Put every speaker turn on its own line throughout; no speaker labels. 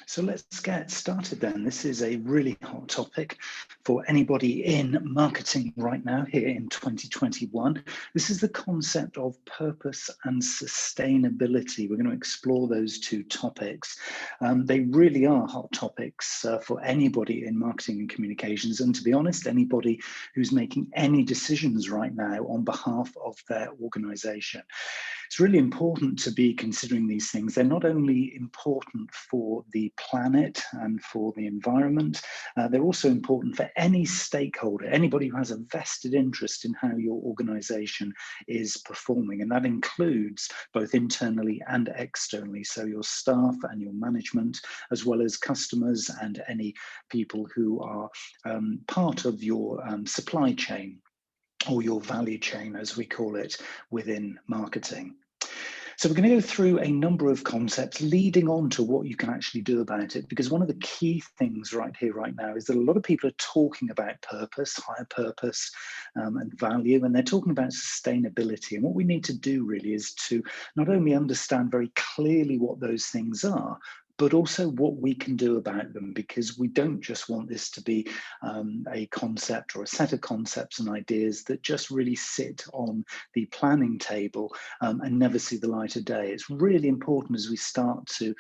So let's get started then. This is a really hot topic for anybody in marketing right now here in 2021. This is the concept of purpose and sustainability. We're going to explore those two topics. They really are hot topics for anybody in marketing and communications. And to be honest, anybody who's making any decisions right now on behalf of their organization. It's really important to be considering these things. They're not only important for the planet and for the environment, they're also important for any stakeholder, anybody who has a vested interest in how your organization is performing. And that includes both internally and externally. So your staff and your management, as well as customers and any people who are part of your supply chain, or your value chain, as we call it within marketing. So we're going to go through a number of concepts leading on to what you can actually do about it, because one of the key things right here, right now, is that a lot of people are talking about purpose, higher purpose, and value, and they're talking about sustainability. And what we need to do really is to not only understand very clearly what those things are, but also what we can do about them, because we don't just want this to be a concept or a set of concepts and ideas that just really sit on the planning table and never see the light of day. It's really important as we start to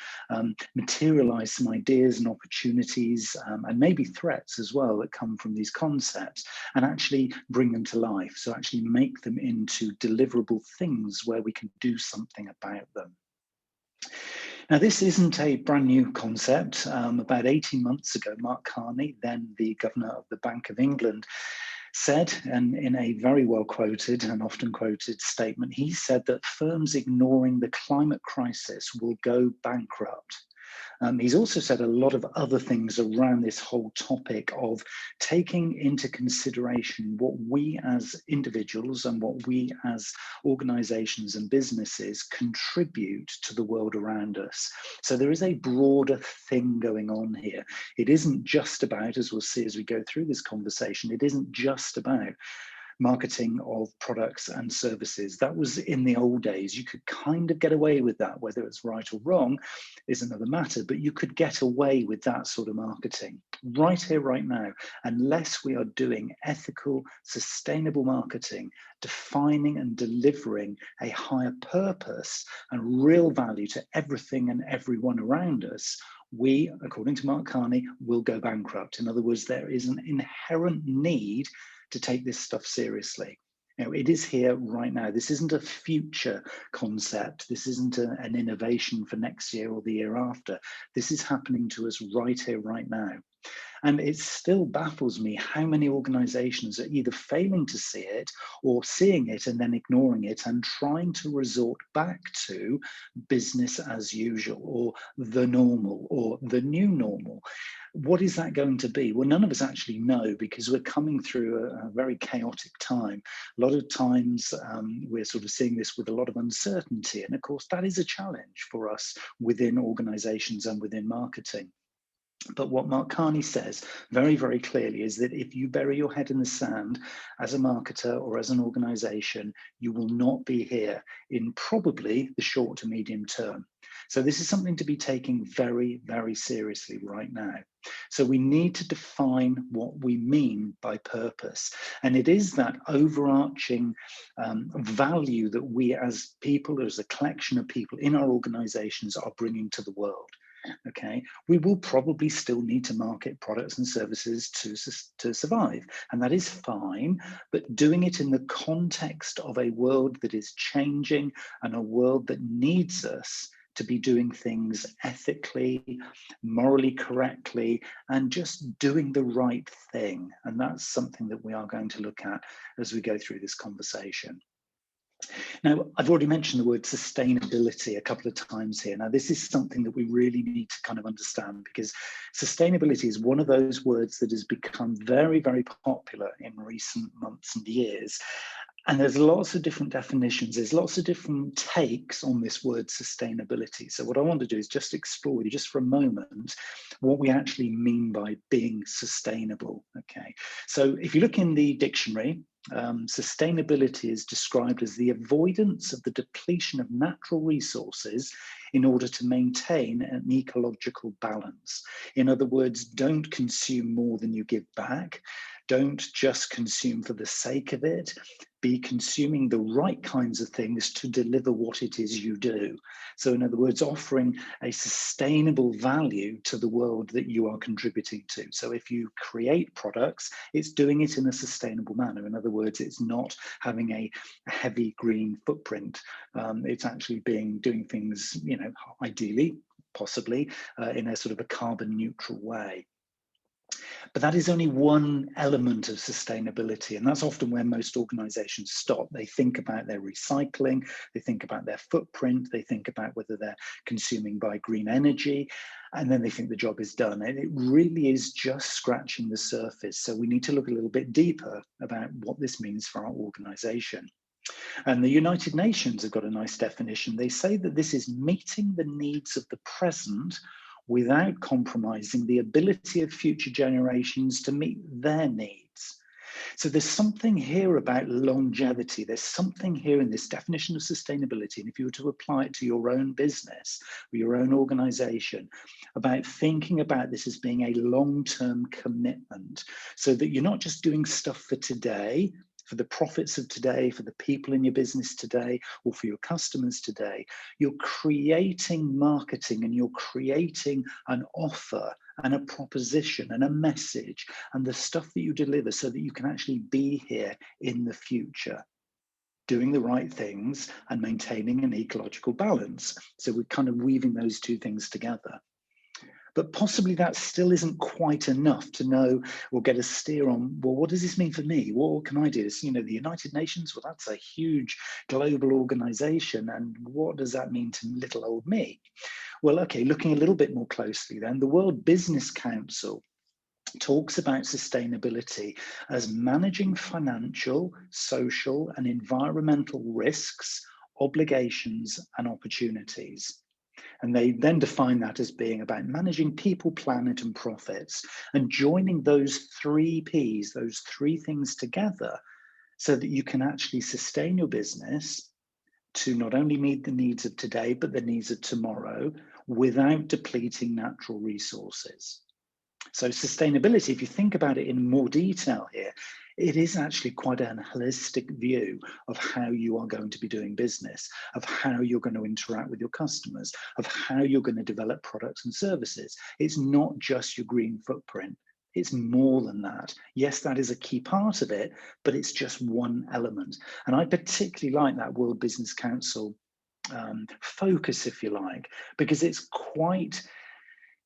materialize some ideas and opportunities and maybe threats as well that come from these concepts, and actually bring them to life. So actually make them into deliverable things where we can do something about them. Now, this isn't a brand new concept. About 18 months ago, Mark Carney, then the governor of the Bank of England, said, and in a very well quoted and often quoted statement, he said that firms ignoring the climate crisis will go bankrupt. He's also said a lot of other things around this whole topic of taking into consideration what we as individuals and what we as organizations and businesses contribute to the world around us. So there is a broader thing going on here. It isn't just about, as we'll see as we go through this conversation, it isn't just about marketing of products and services. That was in the old days. You could kind of get away with that. Whether it's right or wrong is another matter, but you could get away with that sort of marketing. Right here, right now, unless we are doing ethical, sustainable marketing, defining and delivering a higher purpose and real value to everything and everyone around us, we, according to Mark Carney, will go bankrupt. In other words, there is an inherent need to take this stuff seriously. You know, it is here right now. This isn't a future concept. This isn't an innovation for next year or the year after. This is happening to us right here, right now. And it still baffles me how many organizations are either failing to see it or seeing it and then ignoring it and trying to resort back to business as usual or the normal or the new normal. What is that going to be? Well, none of us actually know, because we're coming through a very chaotic time. A lot of times we're sort of seeing this with a lot of uncertainty. And of course, that is a challenge for us within organizations and within marketing. But what Mark Carney says very, very clearly is that if you bury your head in the sand as a marketer or as an organization, you will not be here in probably the short to medium term. So this is something to be taken very, very seriously right now. So we need to define what we mean by purpose. And it is that overarching value that we as people, as a collection of people in our organizations, are bringing to the world. Okay, we will probably still need to market products and services to survive, and that is fine, but doing it in the context of a world that is changing and a world that needs us to be doing things ethically, morally correctly, and just doing the right thing. And that's something that we are going to look at as we go through this conversation. Now, I've already mentioned the word sustainability a couple of times here. Now, this is something that we really need to kind of understand, because sustainability is one of those words that has become very, very popular in recent months and years. And there's lots of different definitions. There's lots of different takes on this word sustainability. So what I want to do is just explore with you just for a moment what we actually mean by being sustainable. Okay. So if you look in the dictionary, Sustainability is described as the avoidance of the depletion of natural resources in order to maintain an ecological balance. In other words, don't consume more than you give back. Don't just consume for the sake of it. Be consuming the right kinds of things to deliver what it is you do. So in other words, offering a sustainable value to the world that you are contributing to. So if you create products, it's doing it in a sustainable manner. In other words, it's not having a heavy green footprint. It's actually doing things, ideally, possibly, in a sort of a carbon neutral way. But that is only one element of sustainability, and that's often where most organizations stop. They think about their recycling, they think about their footprint, they think about whether they're consuming by green energy, and then they think the job is done. And it really is just scratching the surface. So we need to look a little bit deeper about what this means for our organization. And the United Nations have got a nice definition. They say that this is meeting the needs of the present without compromising the ability of future generations to meet their needs. So there's something here about longevity. There's something here in this definition of sustainability, and if you were to apply it to your own business or your own organization, about thinking about this as being a long-term commitment, so that you're not just doing stuff for today, for the profits of today, for the people in your business today, or for your customers today. You're creating marketing and you're creating an offer and a proposition and a message and the stuff that you deliver so that you can actually be here in the future, doing the right things and maintaining an ecological balance. So we're kind of weaving those two things together. But possibly that still isn't quite enough to know or get a steer on, well, what does this mean for me? What can I do? It's, the United Nations, well, that's a huge global organization. And what does that mean to little old me? Well, okay, looking a little bit more closely then, the World Business Council talks about sustainability as managing financial, social, and environmental risks, obligations, and opportunities. And they then define that as being about managing people, planet, and profits, and joining those three Ps, those three things together, so that you can actually sustain your business to not only meet the needs of today, but the needs of tomorrow without depleting natural resources. So sustainability, if you think about it in more detail here, it is actually quite a holistic view of how you are going to be doing business, of how you're going to interact with your customers, of how you're going to develop products and services. It's not just your green footprint. It's more than that. Yes, that is a key part of it, but it's just one element. And I particularly like that World Business Council focus, if you like, because it's quite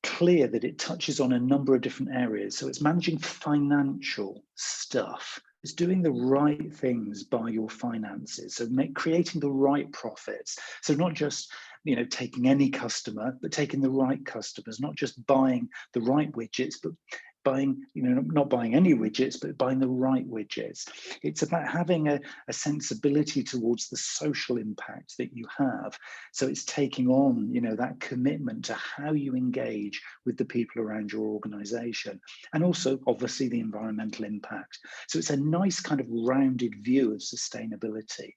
clear that it touches on a number of different areas. So it's managing financial stuff. It's doing the right things by your finances. So creating the right profits. So not just, taking any customer, but taking the right customers, not just buying the right widgets, but buying, not buying any widgets, but buying the right widgets. It's about having a sensibility towards the social impact that you have. So it's taking on, that commitment to how you engage with the people around your organization, and also obviously the environmental impact. So it's a nice kind of rounded view of sustainability.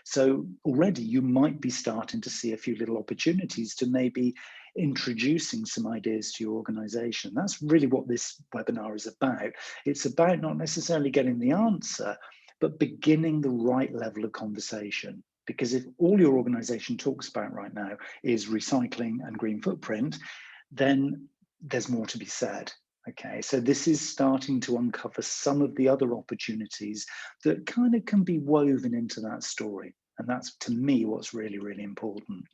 So already you might be starting to see a few little opportunities to maybe introducing some ideas to your organization. That's really what this webinar is about. It's about not necessarily getting the answer, but beginning the right level of conversation. Because if all your organization talks about right now is recycling and green footprint, then there's more to be said. Okay, so this is starting to uncover some of the other opportunities that kind of can be woven into that story. And that's, to me, what's really, really important.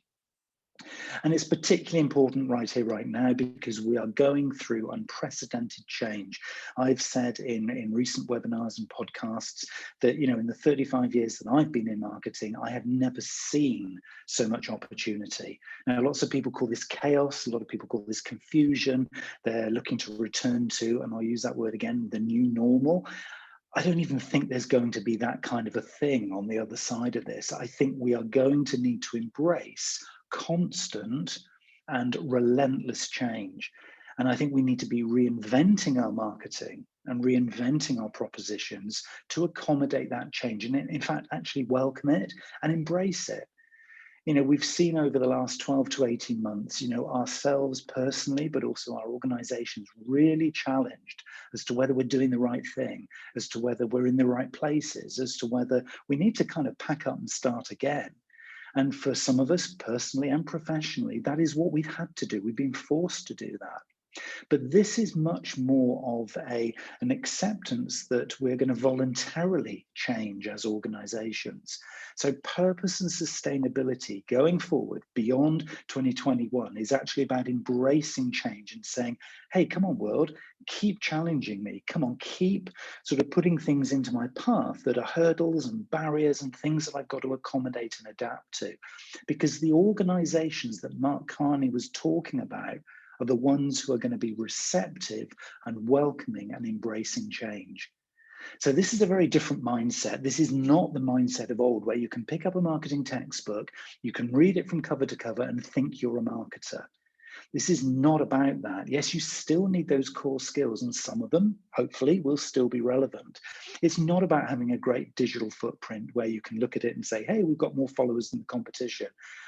And it's particularly important right here, right now, because we are going through unprecedented change. I've said in recent webinars and podcasts that, in the 35 years that I've been in marketing, I have never seen so much opportunity. Now, lots of people call this chaos. A lot of people call this confusion. They're looking to return to, and I'll use that word again, the new normal. I don't even think there's going to be that kind of a thing on the other side of this. I think we are going to need to embrace constant and relentless change. And I think we need to be reinventing our marketing and reinventing our propositions to accommodate that change and in fact actually welcome it and embrace it. We've seen over the last 12 to 18 months, ourselves personally, but also our organizations really challenged as to whether we're doing the right thing, as to whether we're in the right places, as to whether we need to kind of pack up and start again. And for some of us personally and professionally, that is what we've had to do. We've been forced to do that. But this is much more of an acceptance that we're going to voluntarily change as organizations. So purpose and sustainability going forward beyond 2021 is actually about embracing change and saying, hey, come on, world, keep challenging me. Come on, keep sort of putting things into my path that are hurdles and barriers and things that I've got to accommodate and adapt to. Because the organizations that Mark Carney was talking about are the ones who are going to be receptive and welcoming and embracing change. So this is a very different mindset. This is not the mindset of old, where you can pick up a marketing textbook, you can read it from cover to cover and think you're a marketer. This is not about that. Yes, you still need those core skills, and some of them, hopefully, will still be relevant. It's not about having a great digital footprint where you can look at it and say, hey, we've got more followers than the competition.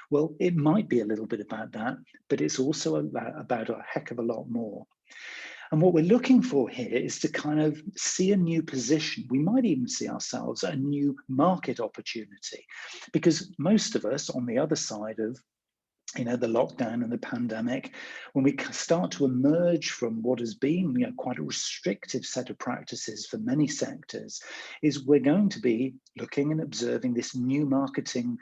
Well, it might be a little bit about that, but it's also about a heck of a lot more. And what we're looking for here is to kind of see a new position. We might even see ourselves a new market opportunity, because most of us on the other side of the lockdown and the pandemic, when we start to emerge from what has been quite a restrictive set of practices for many sectors, is we're going to be looking and observing this new marketing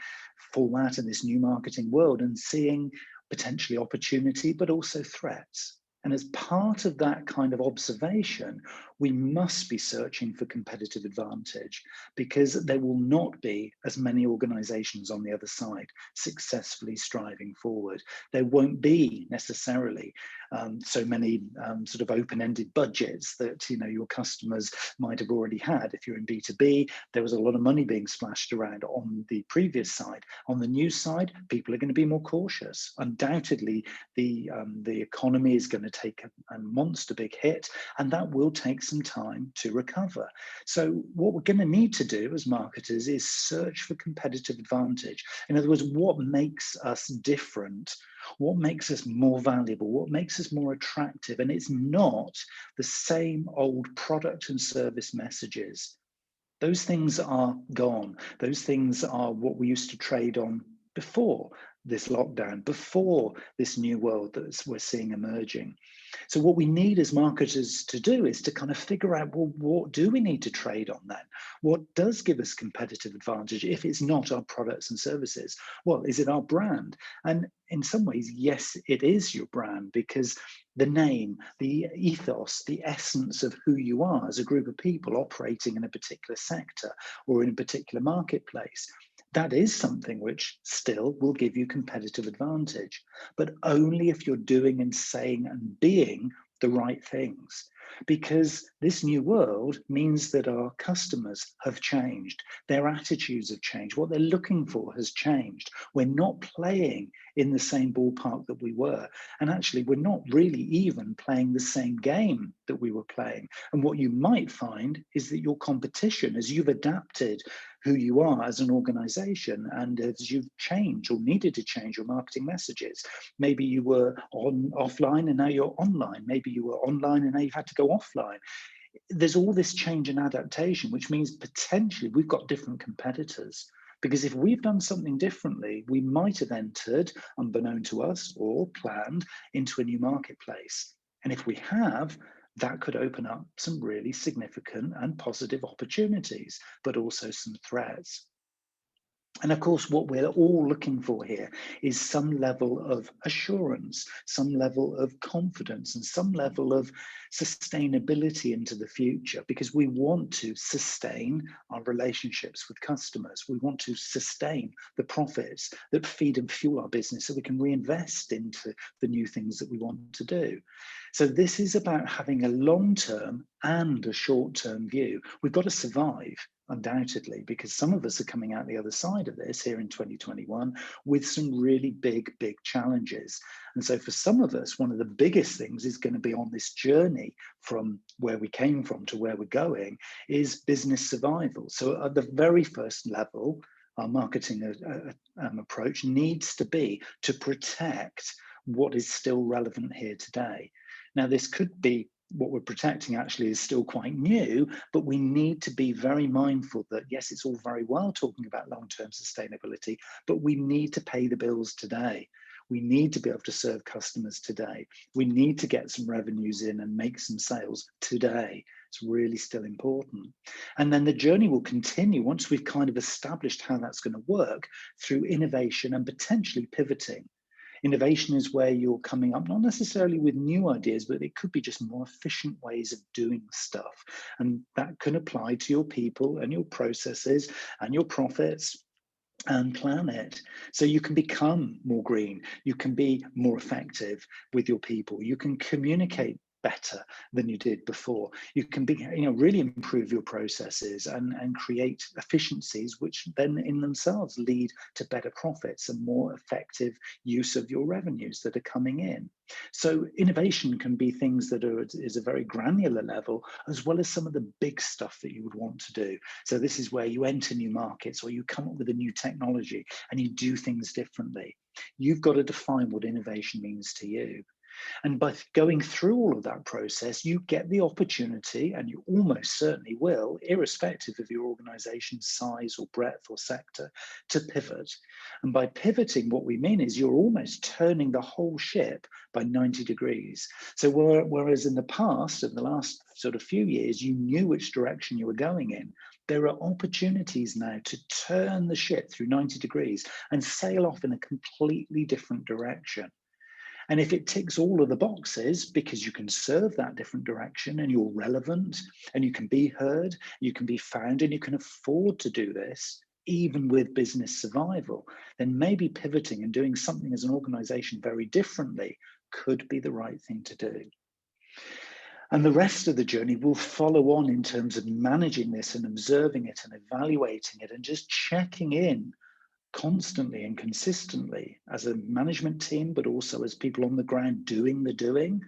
format and this new marketing world and seeing potentially opportunity, but also threats. And as part of that kind of observation, we must be searching for competitive advantage, because there will not be as many organizations on the other side successfully striving forward. There won't be necessarily so many sort of open-ended budgets that your customers might have already had. If you're in B2B, there was a lot of money being splashed around on the previous side. On the new side, people are going to be more cautious. Undoubtedly, the economy is going to take a monster big hit, and that will take some time to recover. So what we're going to need to do as marketers is search for competitive advantage. In other words, what makes us different? What makes us more valuable? What makes us more attractive? And it's not the same old product and service messages. Those things are gone. Those things are what we used to trade on before this lockdown, before this new world that we're seeing emerging. So what we need as marketers to do is to kind of figure out, well, what do we need to trade on then? What does give us competitive advantage if it's not our products and services? Well, is it our brand? And in some ways, yes, it is your brand, because the name, the ethos, the essence of who you are as a group of people operating in a particular sector or in a particular marketplace, that is something which still will give you competitive advantage, but only if you're doing and saying and being the right things. Because this new world means that our customers have changed, their attitudes have changed, what they're looking for has changed. We're not playing in the same ballpark that we were. And actually, we're not really even playing the same game that we were playing. And what you might find is that your competition, as you've adapted who you are as an organization, and as you've changed or needed to change your marketing messages, maybe you were offline and now you're online. Maybe you were online and now you've had to go offline. There's all this change and adaptation, which means potentially we've got different competitors. Because if we've done something differently, we might have entered, unbeknown to us or planned, into a new marketplace. And if we have, that could open up some really significant and positive opportunities, but also some threats. And of course, what we're all looking for here is some level of assurance, some level of confidence, and some level of sustainability into the future, because we want to sustain our relationships with customers. We want to sustain the profits that feed and fuel our business so we can reinvest into the new things that we want to do. So this is about having a long-term and a short-term view. We've got to survive. undoubtedly, because some of us are coming out the other side of this here in 2021 with some really big challenges. And so for some of us, one of the biggest things is going to be on this journey from where we came from to where we're going is business survival. So at the very first level, our marketing approach needs to be to protect what is still relevant here today. Now, this could be what we're protecting actually is still quite new, but we need to be very mindful that, yes, it's all very well talking about long-term sustainability, but we need to pay the bills today. We need to be able to serve customers today. We need to get some revenues in and make some sales today. It's really still important. And then the journey will continue once we've kind of established how that's going to work through innovation and potentially pivoting. Innovation is where you're coming up, not necessarily with new ideas, but it could be just more efficient ways of doing stuff. And that can apply to your people and your processes and your profits and planet. So you can become more green, you can be more effective with your people, you can communicate better than you did before. You can be, really improve your processes and create efficiencies, which then in themselves lead to better profits and more effective use of your revenues that are coming in. So innovation can be things that is a very granular level, as well as some of the big stuff that you would want to do. So this is where you enter new markets or you come up with a new technology and you do things differently. You've got to define what innovation means to you. And by going through all of that process, you get the opportunity, and you almost certainly will, irrespective of your organization's size or breadth or sector, to pivot. And by pivoting, what we mean is you're almost turning the whole ship by 90 degrees. So whereas in the past, in the last sort of few years, you knew which direction you were going in, there are opportunities now to turn the ship through 90 degrees and sail off in a completely different direction. And if it ticks all of the boxes, because you can serve that different direction and you're relevant and you can be heard, you can be found, and you can afford to do this, even with business survival, then maybe pivoting and doing something as an organization very differently could be the right thing to do. And the rest of the journey will follow on in terms of managing this and observing it and evaluating it and just checking in constantly and consistently as a management team, but also as people on the ground doing the doing,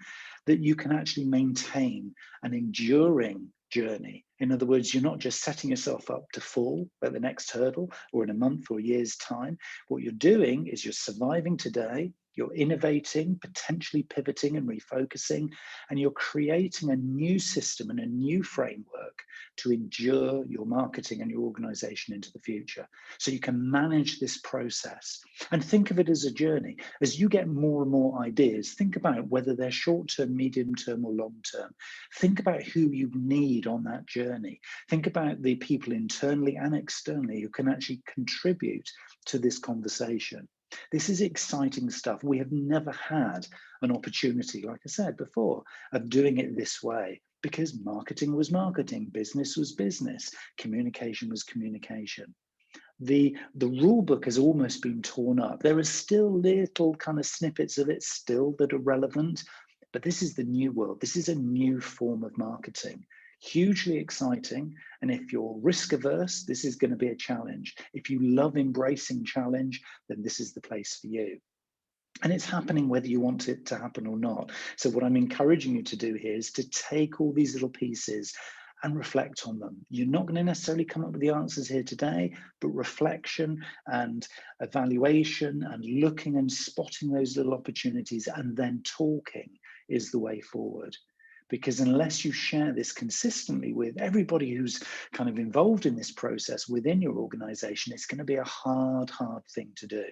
that you can actually maintain an enduring journey. In other words, you're not just setting yourself up to fall at the next hurdle or in a month or a year's time. What you're doing is you're surviving today, you're innovating, potentially pivoting and refocusing, and you're creating a new system and a new framework to endure your marketing and your organization into the future. So you can manage this process and think of it as a journey. As you get more and more ideas, think about whether they're short-term, medium-term, or long-term. Think about who you need on that journey. Think about the people internally and externally who can actually contribute to this conversation. This is exciting stuff. We have never had an opportunity, like I said before, of doing it this way, because marketing was marketing, business was business, communication was communication. The rule book has almost been torn up. There are still little kind of snippets of it still that are relevant, but this is the new world. This is a new form of marketing. Hugely exciting. And if you're risk averse, this is going to be a challenge. If you love embracing challenge, then this is the place for you. And it's happening whether you want it to happen or not. So what I'm encouraging you to do here is to take all these little pieces and reflect on them. You're not going to necessarily come up with the answers here today, but reflection and evaluation and looking and spotting those little opportunities and then talking is the way forward. Because unless you share this consistently with everybody who's kind of involved in this process within your organization, it's going to be a hard thing to do.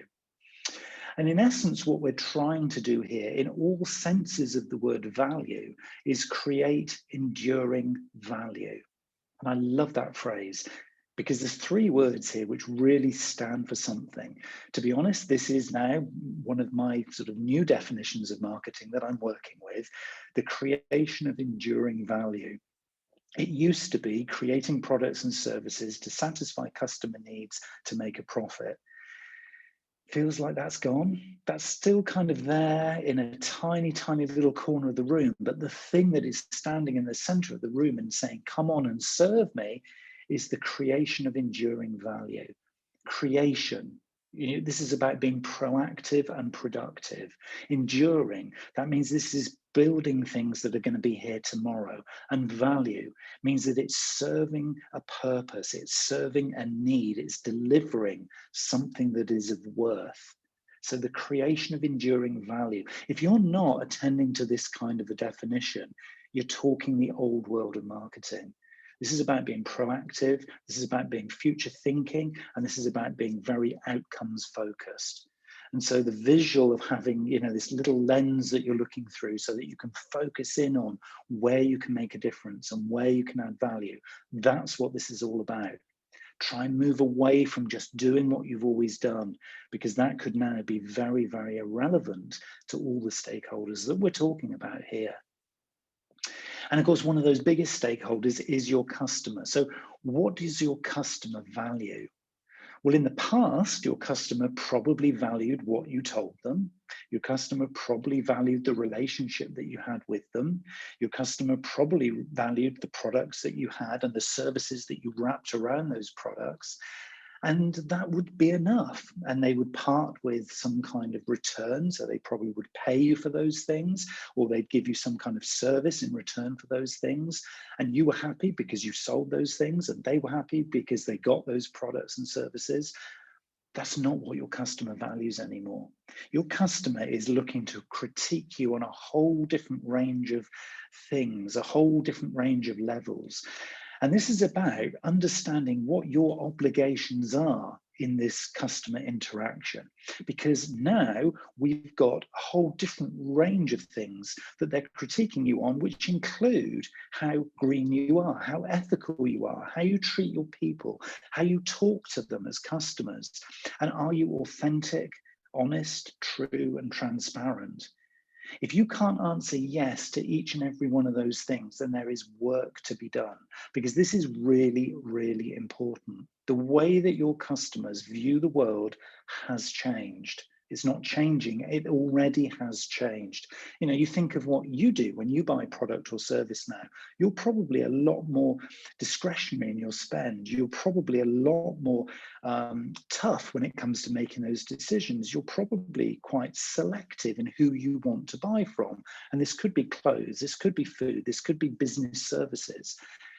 And in essence, what we're trying to do here, in all senses of the word value, is create enduring value. And I love that phrase, because there's three words here which really stand for something. To be honest, this is now one of my sort of new definitions of marketing that I'm working with, the creation of enduring value. It used to be creating products and services to satisfy customer needs to make a profit. Feels like that's gone. That's still kind of there in a tiny little corner of the room. But the thing that is standing in the center of the room and saying, come on and serve me, is the creation of enduring value. Creation. This is about being proactive and productive. Enduring, that means this is building things that are going to be here tomorrow. And value means that it's serving a purpose, it's serving a need, it's delivering something that is of worth. So the creation of enduring value. If you're not attending to this kind of a definition, you're talking the old world of marketing. This is about being proactive, this is about being future thinking, and this is about being very outcomes focused. And so the visual of having, this little lens that you're looking through so that you can focus in on where you can make a difference and where you can add value, that's what this is all about. Try and move away from just doing what you've always done, because that could now be very, very irrelevant to all the stakeholders that we're talking about here. And of course, one of those biggest stakeholders is your customer. So what does your customer value? Well, in the past, your customer probably valued what you told them. Your customer probably valued the relationship that you had with them. Your customer probably valued the products that you had and the services that you wrapped around those products. And that would be enough. And they would part with some kind of return. So they probably would pay you for those things, or they'd give you some kind of service in return for those things. And you were happy because you sold those things, and they were happy because they got those products and services. That's not what your customer values anymore. Your customer is looking to critique you on a whole different range of things, a whole different range of levels. And this is about understanding what your obligations are in this customer interaction, because now we've got a whole different range of things that they're critiquing you on, which include how green you are, how ethical you are, how you treat your people, how you talk to them as customers, and are you authentic, honest, true, and transparent? If you can't answer yes to each and every one of those things, then there is work to be done, because this is really, really important. The way that your customers view the world has changed. It's not changing, it already has changed. You think of what you do when you buy product or service now. You're probably a lot more discretionary in your spend. You're probably a lot more tough when it comes to making those decisions. You're probably quite selective in who you want to buy from. And this could be clothes, this could be food, this could be business services.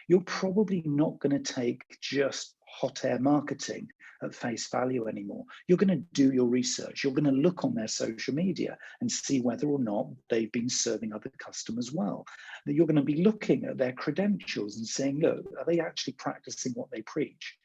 You're probably not going to take just hot air marketing at face value anymore. You're going to do your research. You're going to look on their social media and see whether or not they've been serving other customers well. That you're going to be looking at their credentials and saying, look, are they actually practicing what they preach?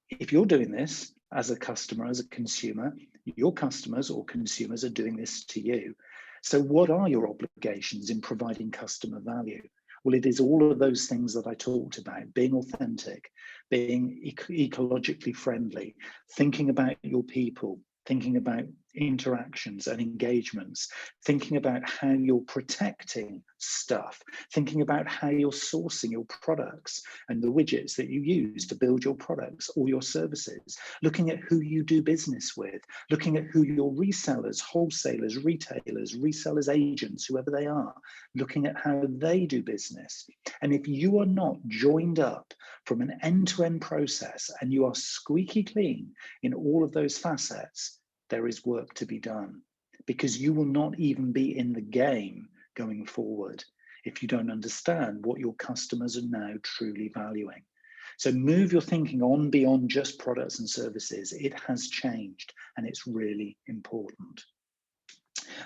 If you're doing this as a customer, as a consumer, your customers or consumers are doing this to you. So what are your obligations in providing customer value? Well, it is all of those things that I talked about: being authentic, being ecologically friendly, thinking about your people, thinking about interactions and engagements, thinking about how you're protecting stuff, thinking about how you're sourcing your products and the widgets that you use to build your products or your services, looking at who you do business with, looking at who your resellers, wholesalers, retailers, resellers, agents, whoever they are, looking at how they do business. And if you are not joined up from an end-to-end process and you are squeaky clean in all of those facets, there is work to be done, because you will not even be in the game going forward if you don't understand what your customers are now truly valuing. So move your thinking on beyond just products and services. It has changed, and it's really important.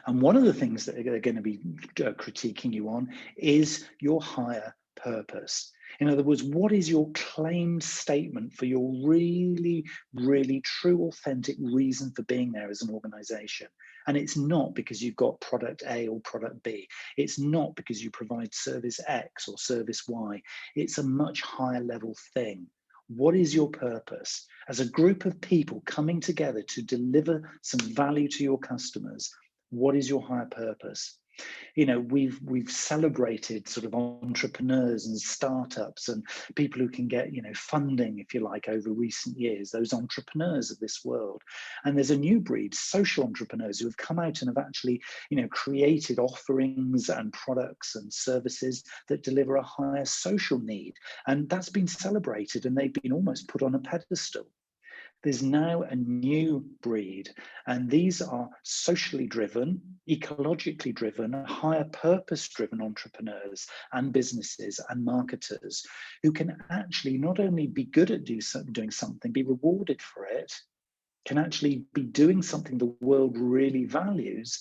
And one of the things that they're going to be critiquing you on is your higher purpose. In other words, what is your claim statement for your really, really true, authentic reason for being there as an organization? And it's not because you've got product A or product B. It's not because you provide service X or service Y. It's a much higher level thing. What is your purpose? As a group of people coming together to deliver some value to your customers, what is your higher purpose? You know, we've celebrated sort of entrepreneurs and startups and people who can get, you know, funding, if you like, over recent years, those entrepreneurs of this world. And there's a new breed, social entrepreneurs, who have come out and have actually, you know, created offerings and products and services that deliver a higher social need. And that's been celebrated, and they've been almost put on a pedestal. There's now a new breed, and these are socially driven, ecologically driven, higher purpose driven entrepreneurs and businesses and marketers who can actually not only be good at doing something, be rewarded for it, can actually be doing something the world really values,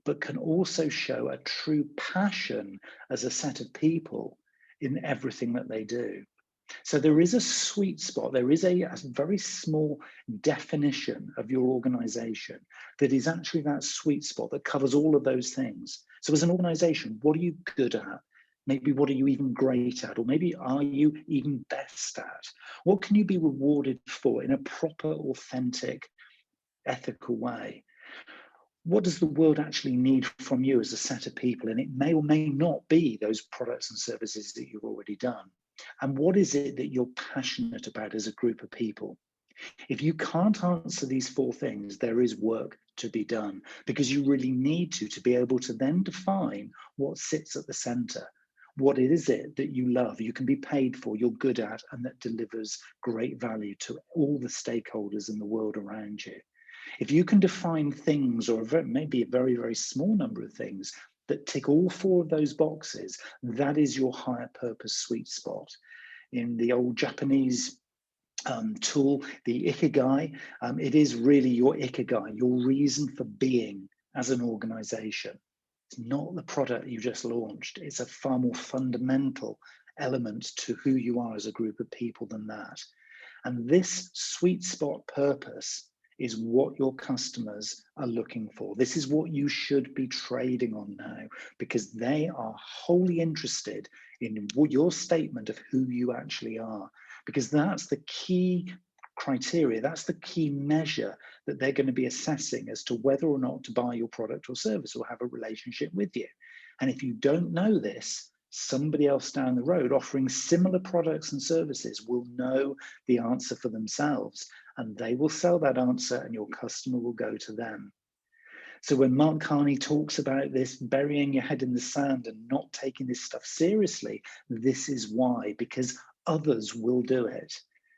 but can also show a true passion as a set of people in everything that they do. So there is a sweet spot. There is a very small definition of your organization that is actually that sweet spot that covers all of those things. So as an organization, what are you good at? Maybe what are you even great at? Or maybe are you even best at? What can you be rewarded for in a proper, authentic, ethical way? What does the world actually need from you as a set of people? And it may or may not be those products and services that you've already done. And what is it that you're passionate about as a group of people? If you can't answer these four things, there is work to be done, because you really need to be able to then define what sits at the center. What is it that you love, you can be paid for, you're good at, and that delivers great value to all the stakeholders in the world around you? If you can define things, or maybe a very, very small number of things that tick all four of those boxes, that is your higher purpose sweet spot. In the old Japanese tool, the ikigai, it is really your ikigai, your reason for being as an organization. It's not the product you just launched. It's a far more fundamental element to who you are as a group of people than that. And this sweet spot purpose is what your customers are looking for. This is what you should be trading on now, because they are wholly interested in your statement of who you actually are, because that's the key criteria, that's the key measure that they're going to be assessing as to whether or not to buy your product or service or have a relationship with you. And if you don't know this, somebody else down the road offering similar products and services will know the answer for themselves, and they will sell that answer, and your customer will go to them. So when Mark Carney talks about this, burying your head in the sand and not taking this stuff seriously, this is why, because others will do it.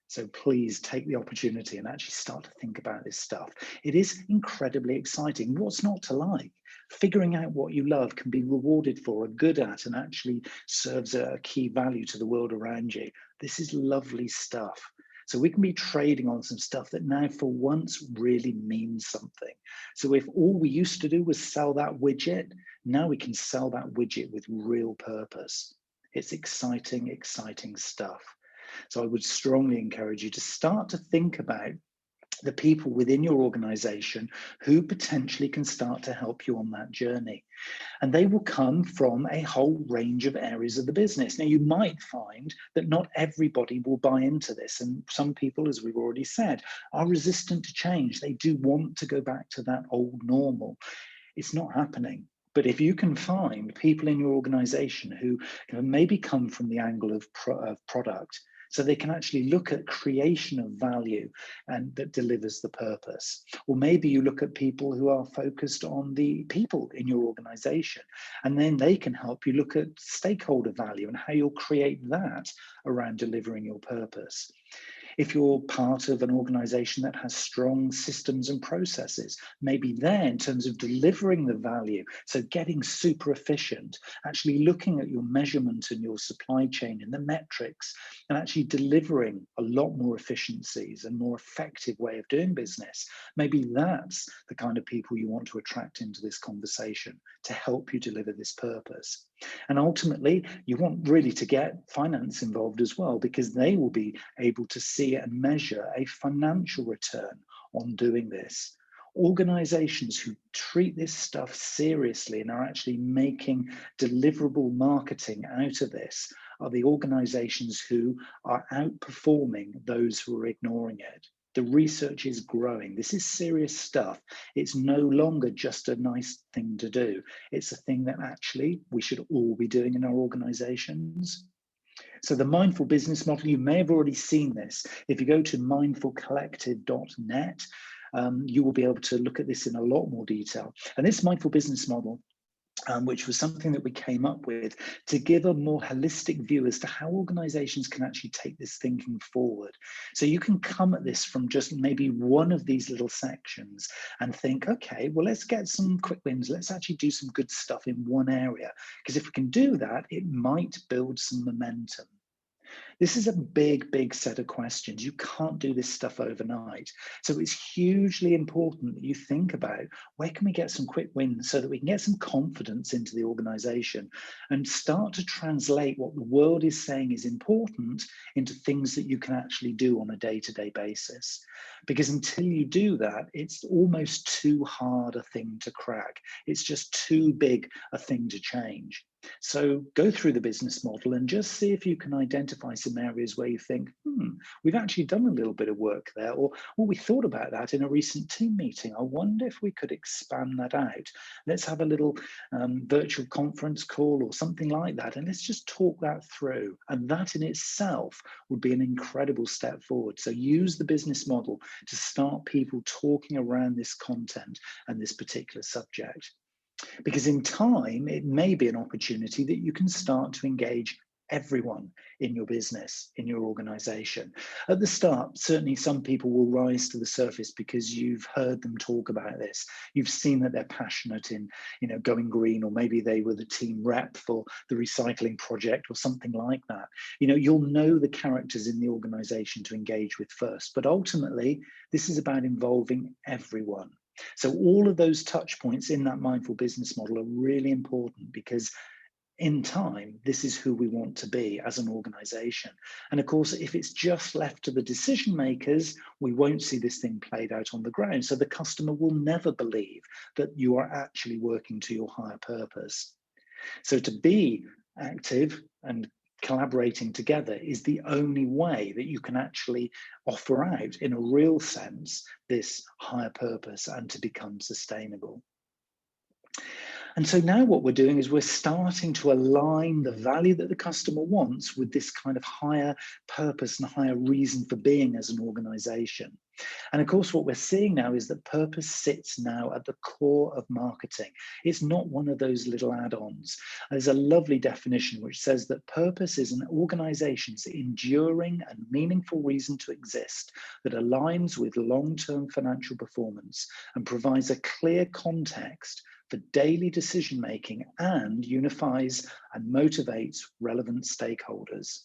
So please take the opportunity and actually start to think about this stuff. It is incredibly exciting. What's not to like? Figuring out what you love, can be rewarded for, are good at, and actually serves a key value to the world around you. This is lovely stuff. So we can be trading on some stuff that now for once really means something. So if all we used to do was sell that widget, now we can sell that widget with real purpose. It's exciting, exciting stuff. So I would strongly encourage you to start to think about the people within your organization who potentially can start to help you on that journey. And they will come from a whole range of areas of the business. Now, you might find that not everybody will buy into this. And some people, as we've already said, are resistant to change. They do want to go back to that old normal. It's not happening. But if you can find people in your organization who maybe come from the angle of product, so they can actually look at creation of value and that delivers the purpose. Or maybe you look at people who are focused on the people in your organization, and then they can help you look at stakeholder value and how you'll create that around delivering your purpose. If you're part of an organization that has strong systems and processes, maybe there in terms of delivering the value, so getting super efficient, actually looking at your measurement and your supply chain and the metrics, and actually delivering a lot more efficiencies and more effective way of doing business, maybe that's the kind of people you want to attract into this conversation to help you deliver this purpose. And ultimately, you want really to get finance involved as well, because they will be able to see and measure a financial return on doing this. Organizations who treat this stuff seriously and are actually making deliverable marketing out of this are the organizations who are outperforming those who are ignoring it. The research is growing. This is serious stuff. It's no longer just a nice thing to do. It's a thing that actually we should all be doing in our organizations. So the mindful business model, you may have already seen this. If you go to mindfulcollective.net, you will be able to look at this in a lot more detail. And this mindful business model, which was something that we came up with to give a more holistic view as to how organizations can actually take this thinking forward. So you can come at this from just maybe one of these little sections and think, okay, well, let's get some quick wins. Let's actually do some good stuff in one area. Because if we can do that, it might build some momentum. This is a big, big set of questions. You can't do this stuff overnight. So it's hugely important that you think about where can we get some quick wins so that we can get some confidence into the organization and start to translate what the world is saying is important into things that you can actually do on a day-to-day basis. Because until you do that, it's almost too hard a thing to crack. It's just too big a thing to change. So go through the business model and just see if you can identify some areas where you think, we've actually done a little bit of work there, or we thought about that in a recent team meeting. I wonder if we could expand that out. Let's have a little virtual conference call or something like that, and let's just talk that through. And that in itself would be an incredible step forward. So use the business model to start people talking around this content and this particular subject. Because in time, it may be an opportunity that you can start to engage everyone in your business, in your organization. At the start, certainly some people will rise to the surface because you've heard them talk about this. You've seen that they're passionate in, going green, or maybe they were the team rep for the recycling project or something like that. You'll know the characters in the organization to engage with first, but ultimately, this is about involving everyone. So all of those touch points in that mindful business model are really important, because in time, this is who we want to be as an organization. And of course, if it's just left to the decision makers, we won't see this thing played out on the ground. So the customer will never believe that you are actually working to your higher purpose. So to be active and collaborating together is the only way that you can actually offer out, in a real sense, this higher purpose and to become sustainable. And so now what we're doing is we're starting to align the value that the customer wants with this kind of higher purpose and higher reason for being as an organization. And of course, what we're seeing now is that purpose sits now at the core of marketing. It's not one of those little add-ons. There's a lovely definition which says that purpose is an organization's enduring and meaningful reason to exist that aligns with long-term financial performance and provides a clear context for daily decision-making and unifies and motivates relevant stakeholders.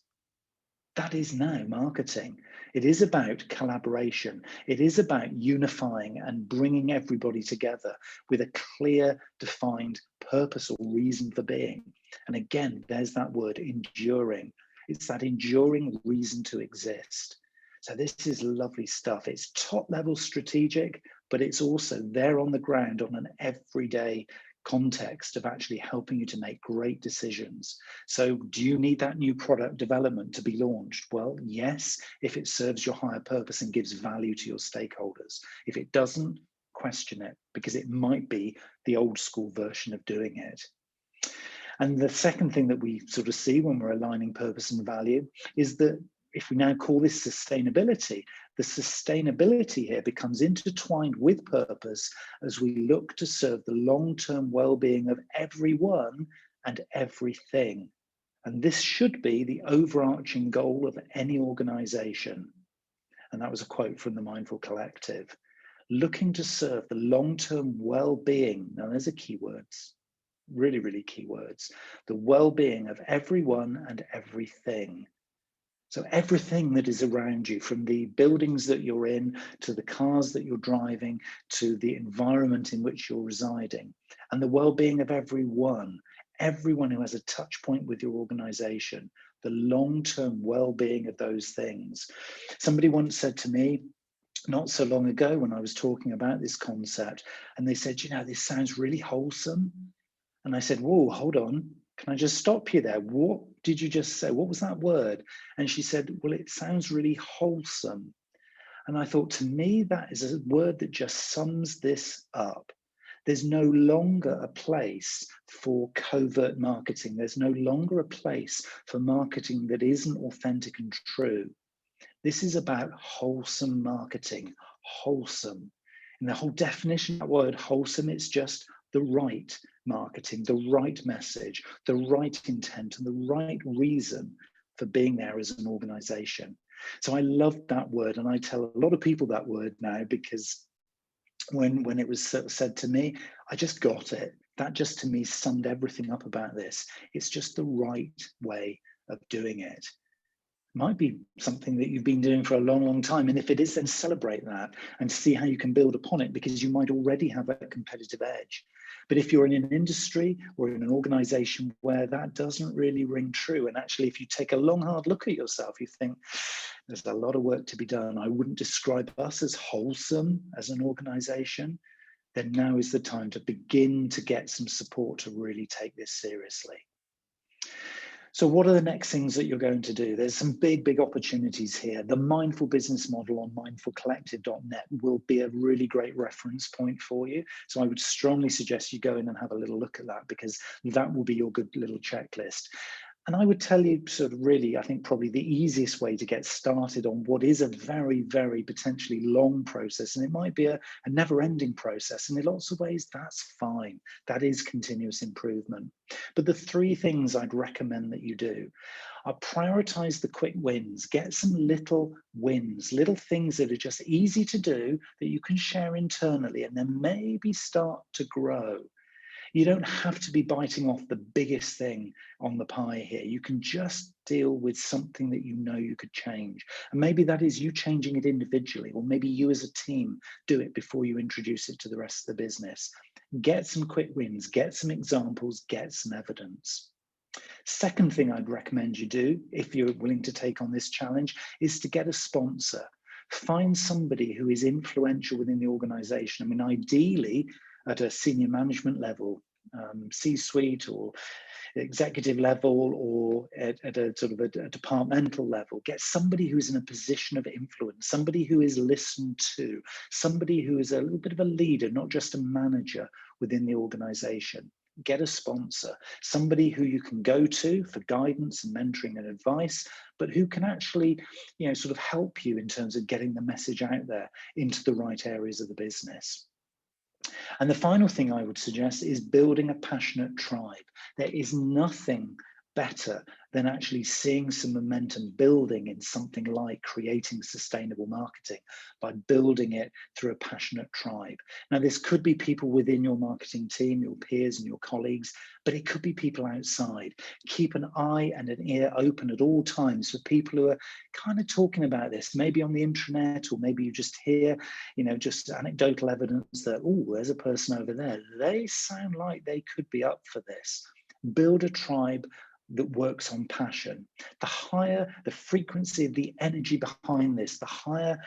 That is now marketing. It is about collaboration. It is about unifying and bringing everybody together with a clear, defined purpose or reason for being. And again, there's that word, enduring. It's that enduring reason to exist. So this is lovely stuff. It's top level strategic, but it's also there on the ground on an everyday context of actually helping you to make great decisions. So do you need that new product development to be launched? Well, yes, if it serves your higher purpose and gives value to your stakeholders. If it doesn't, question it, because it might be the old school version of doing it. And the second thing that we sort of see when we're aligning purpose and value is that if we now call this sustainability, the sustainability here becomes intertwined with purpose as we look to serve the long-term well-being of everyone and everything. And this should be the overarching goal of any organization. And that was a quote from the Mindful Collective. Looking to serve the long-term well-being, now there's a keywords, really, really key words, the well-being of everyone and everything. So everything that is around you, from the buildings that you're in, to the cars that you're driving, to the environment in which you're residing, and the well-being of everyone who has a touch point with your organization, the long-term well-being of those things. Somebody once said to me, not so long ago when I was talking about this concept, and they said, this sounds really wholesome. And I said, whoa, hold on. Can I just stop you there? What did you just say? What was that word? And she said, well, it sounds really wholesome. And I thought, to me, that is a word that just sums this up. There's no longer a place for covert marketing. There's no longer a place for marketing that isn't authentic and true. This is about wholesome marketing, wholesome. And the whole definition of that word wholesome, it's just the right marketing, the right message, the right intent, and the right reason for being there as an organization. So I loved that word, and I tell a lot of people that word now, because when it was said to me, I just got it. That just, to me, summed everything up about this. It's just the right way of doing it. Might be something that you've been doing for a long, long time. And if it is, then celebrate that and see how you can build upon it, because you might already have a competitive edge. But if you're in an industry or in an organization where that doesn't really ring true, and actually if you take a long, hard look at yourself, you think there's a lot of work to be done. I wouldn't describe us as wholesome as an organization. Then now is the time to begin to get some support to really take this seriously. So what are the next things that you're going to do? There's some big, big opportunities here. The mindful business model on mindfulcollective.net will be a really great reference point for you. So I would strongly suggest you go in and have a little look at that, because that will be your good little checklist. And I would tell you, sort of really, I think probably the easiest way to get started on what is a very, very potentially long process, and it might be a never-ending process, and in lots of ways, that's fine. That is continuous improvement. But the three things I'd recommend that you do are prioritize the quick wins. Get some little wins, little things that are just easy to do that you can share internally, and then maybe start to grow. You don't have to be biting off the biggest thing on the pie here. You can just deal with something that you know you could change. And maybe that is you changing it individually, or maybe you as a team do it before you introduce it to the rest of the business. Get some quick wins, get some examples, get some evidence. Second thing I'd recommend you do, if you're willing to take on this challenge, is to get a sponsor. Find somebody who is influential within the organization. I mean, ideally, at a senior management level, C-suite or executive level, or at a sort of a departmental level. Get somebody who's in a position of influence, somebody who is listened to, somebody who is a little bit of a leader, not just a manager within the organization. Get a sponsor, somebody who you can go to for guidance and mentoring and advice, but who can actually, sort of help you in terms of getting the message out there into the right areas of the business. And the final thing I would suggest is building a passionate tribe. There is nothing better than actually seeing some momentum building in something like creating sustainable marketing by building it through a passionate tribe. Now, this could be people within your marketing team, your peers and your colleagues, but it could be people outside. Keep an eye and an ear open at all times for people who are kind of talking about this, maybe on the intranet, or maybe you just hear, just anecdotal evidence that, oh, there's a person over there. They sound like they could be up for this. Build a tribe that works on passion. The higher the frequency of the energy behind this, the higher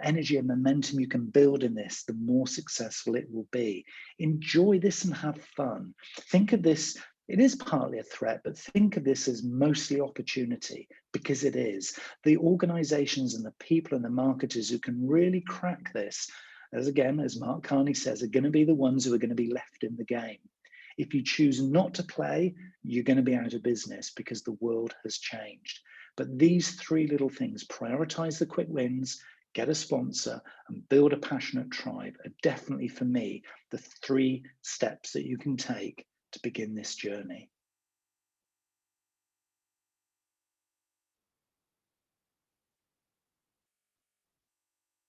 energy and momentum you can build in this, the more successful it will be. Enjoy this and have fun. Think of this, it is partly a threat, but think of this as mostly opportunity, because it is. The organizations and the people and the marketers who can really crack this, as Mark Carney says, are going to be the ones who are going to be left in the game. If you choose not to play, you're going to be out of business, because the world has changed. But these three little things, prioritize the quick wins, get a sponsor, and build a passionate tribe, are definitely, for me, the three steps that you can take to begin this journey.